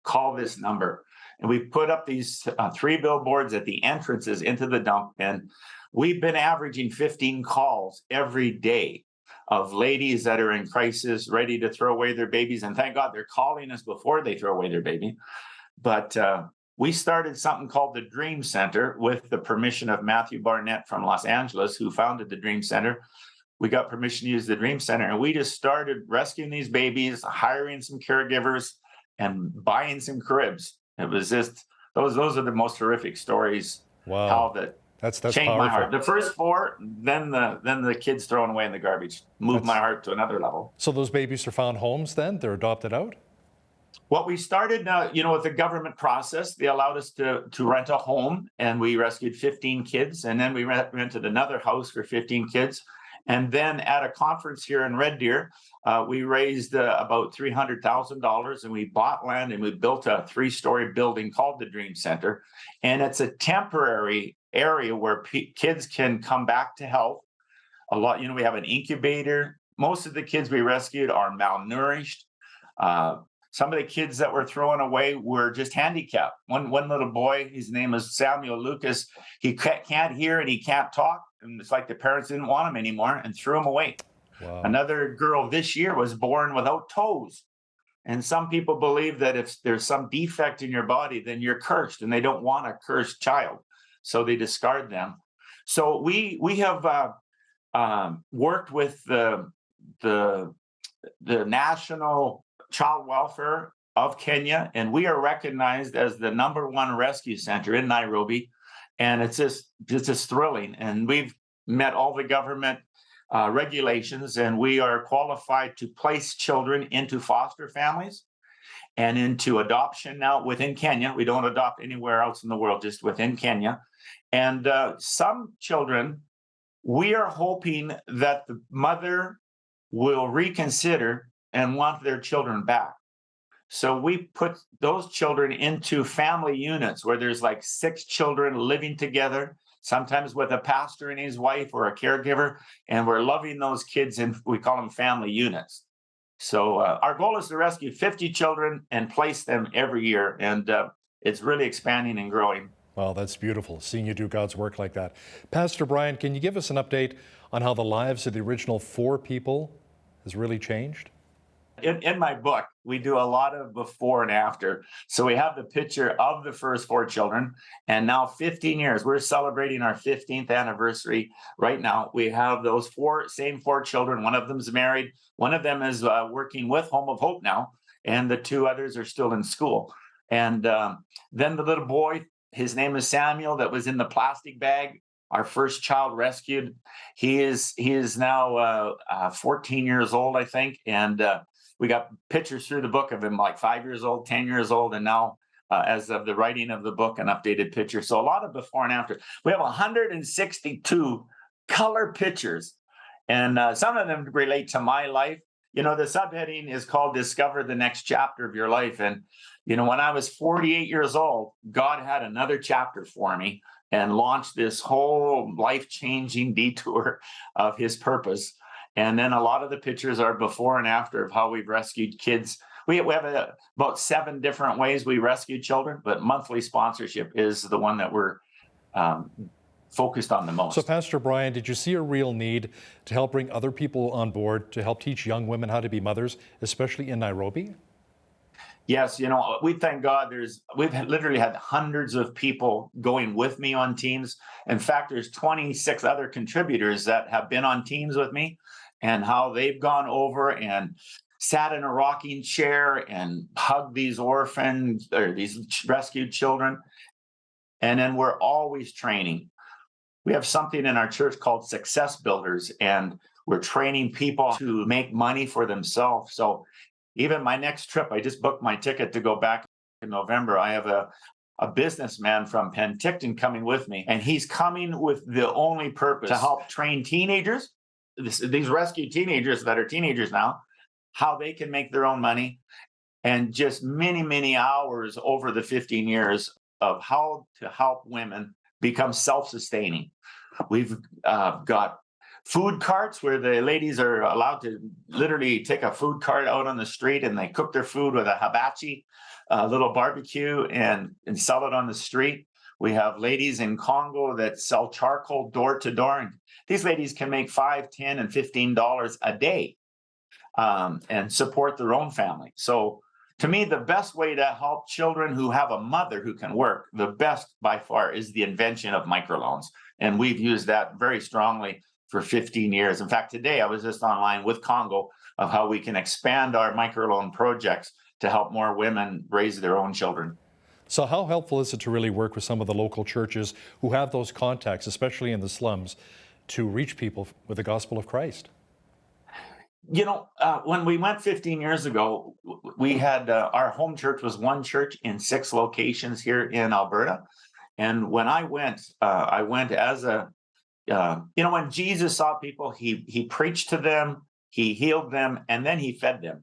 Call this number." And we put up these 3 billboards at the entrances into the dump. And we've been averaging 15 calls every day of ladies that are in crisis, ready to throw away their babies. And thank God they're calling us before they throw away their baby. But we started something called the Dream Center with the permission of Matthew Barnett from Los Angeles, who founded the Dream Center. We got permission to use the Dream Center, and we just started rescuing these babies, hiring some caregivers, and buying some cribs. It was just, those are the most horrific stories Wow. how that That's changed powerful. my heart. The first 4, then the kids thrown away in the garbage, moved my heart to another level. So those babies are found homes then? They're adopted out? What we started, with the government process, they allowed us to rent a home, and we rescued 15 kids, and then we rented another house for 15 kids. And then at a conference here in Red Deer, we raised about $300,000, and we bought land and we built a 3-story building called the Dream Center. And it's a temporary area where kids can come back to health. We have an incubator. Most of the kids we rescued are malnourished. Some of the kids that were thrown away were just handicapped. One little boy, his name is Samuel Lucas. He can't hear and he can't talk. And it's like the parents didn't want him anymore and threw him away. Wow. Another girl this year was born without toes. And some people believe that if there's some defect in your body, then you're cursed, and they don't want a cursed child. So they discard them. So we have worked with the National Child Welfare of Kenya, and we are recognized as the #1 rescue center in Nairobi. And it's just thrilling. And we've met all the government regulations, and we are qualified to place children into foster families and into adoption now within Kenya. We don't adopt anywhere else in the world, just within Kenya. And some children, we are hoping that the mother will reconsider and want their children back. So we put those children into family units where there's like 6 children living together, sometimes with a pastor and his wife or a caregiver, and we're loving those kids, and we call them family units. So our goal is to rescue 50 children and place them every year, and it's really expanding and growing. Well, that's beautiful, seeing you do God's work like that. Pastor Brian, can you give us an update on how the lives of the original 4 people has really changed? In my book, we do a lot of before and after. So we have the picture of the first 4 children, and now 15 years, we're celebrating our 15th anniversary right now. We have those same 4 children. One of them's married. One of them is working with Home of Hope now, and the 2 others are still in school. And then the little boy, his name is Samuel, that was in the plastic bag. Our first child rescued. He is now 14 years old, I think, and we got pictures through the book of him like 5 years old, 10 years old, and now as of the writing of the book, an updated picture. So a lot of before and after. We have 162 color pictures, and some of them relate to my life. The subheading is called Discover the Next Chapter of Your Life. And, when I was 48 years old, God had another chapter for me and launched this whole life-changing detour of his purpose. And then a lot of the pictures are before and after of how we've rescued kids. We have about 7 different ways we rescue children, but monthly sponsorship is the one that we're focused on the most. So, Pastor Brian, did you see a real need to help bring other people on board to help teach young women how to be mothers, especially in Nairobi? Yes, we thank God we've literally had hundreds of people going with me on teams. In fact, there's 26 other contributors that have been on teams with me, and how they've gone over and sat in a rocking chair and hugged these orphans or these rescued children. And then we're always training. We have something in our church called Success Builders, and we're training people to make money for themselves. So even my next trip, I just booked my ticket to go back in November. I have a businessman from Penticton coming with me, and he's coming with the only purpose to help train teenagers, these rescued teenagers that are teenagers now, how they can make their own money, and just many, many hours over the 15 years of how to help women become self-sustaining. We've got food carts where the ladies are allowed to literally take a food cart out on the street, and they cook their food with a hibachi, a little barbecue, and sell it on the street. We have ladies in Congo that sell charcoal door to door, and these ladies can make $5, $10, and $15 a day and support their own family. So to me, the best way to help children who have a mother who can work, the best by far is the invention of microloans. And we've used that very strongly for 15 years. In fact, today I was just online with Congo of how we can expand our microloan projects to help more women raise their own children. So how helpful is it to really work with some of the local churches who have those contacts, especially in the slums, to reach people with the gospel of Christ? You know, when we went 15 years ago, we had our home church was one church in 6 locations here in Alberta. And when I went as a, when Jesus saw people, he preached to them, he healed them, and then he fed them.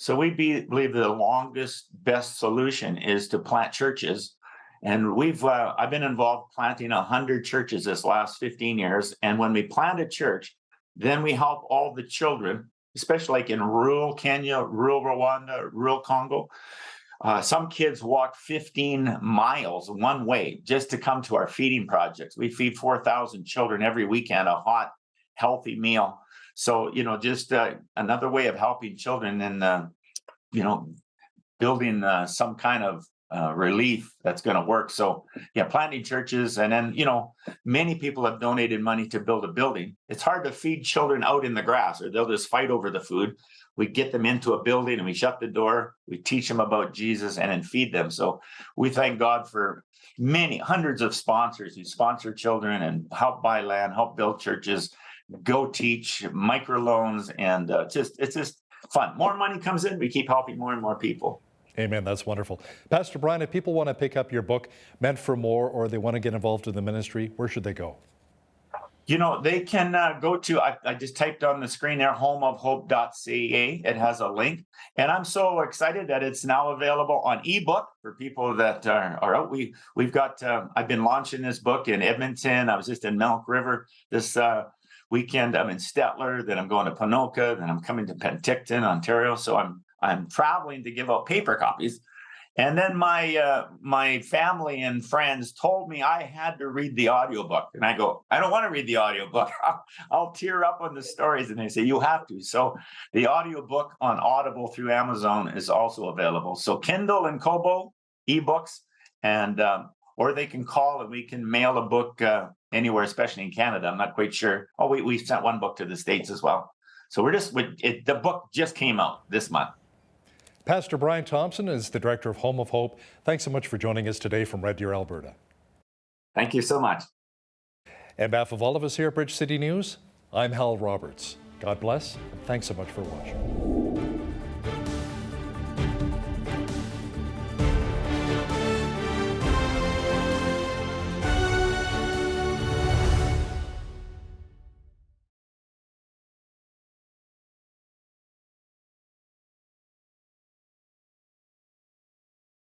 So we believe the longest, best solution is to plant churches. And I've been involved planting 100 churches this last 15 years. And when we plant a church, then we help all the children, especially like in rural Kenya, rural Rwanda, rural Congo. Some kids walk 15 miles one way just to come to our feeding projects. We feed 4,000 children every weekend, a hot, healthy meal. So, just another way of helping children and, building some kind of relief that's going to work. So, planting churches. And then, many people have donated money to build a building. It's hard to feed children out in the grass or they'll just fight over the food. We get them into a building and we shut the door. We teach them about Jesus and then feed them. So we thank God for hundreds of sponsors who sponsor children and help buy land, help build churches, go teach, microloans, and it's just fun. More money comes in, we keep helping more and more people. Amen. That's wonderful. Pastor Brian, if people want to pick up your book, Meant for More, or they want to get involved in the ministry, where should they go? They can go to, I just typed on the screen there, homeofhope.ca. It has a link. And I'm so excited that it's now available on ebook for people that are out. We've got, I've been launching this book in Edmonton. I was just in Milk River this weekend. I'm in Stettler, then I'm going to Ponoka, then I'm coming to Penticton, Ontario. So I'm traveling to give out paper copies. And then my family and friends told me I had to read the audiobook. And I go, I don't want to read the audiobook. I'll tear up on the stories. And they say, you have to. So the audiobook on Audible through Amazon is also available. So Kindle and Kobo, ebooks, and or they can call and we can mail a book anywhere, especially in Canada. I'm not quite sure. Oh, we sent one book to the States as well. So the book just came out this month. Pastor Brian Thompson is the director of Home of Hope. Thanks so much for joining us today from Red Deer, Alberta. Thank you so much. On behalf of all of us here at Bridge City News, I'm Hal Roberts. God bless, and thanks so much for watching.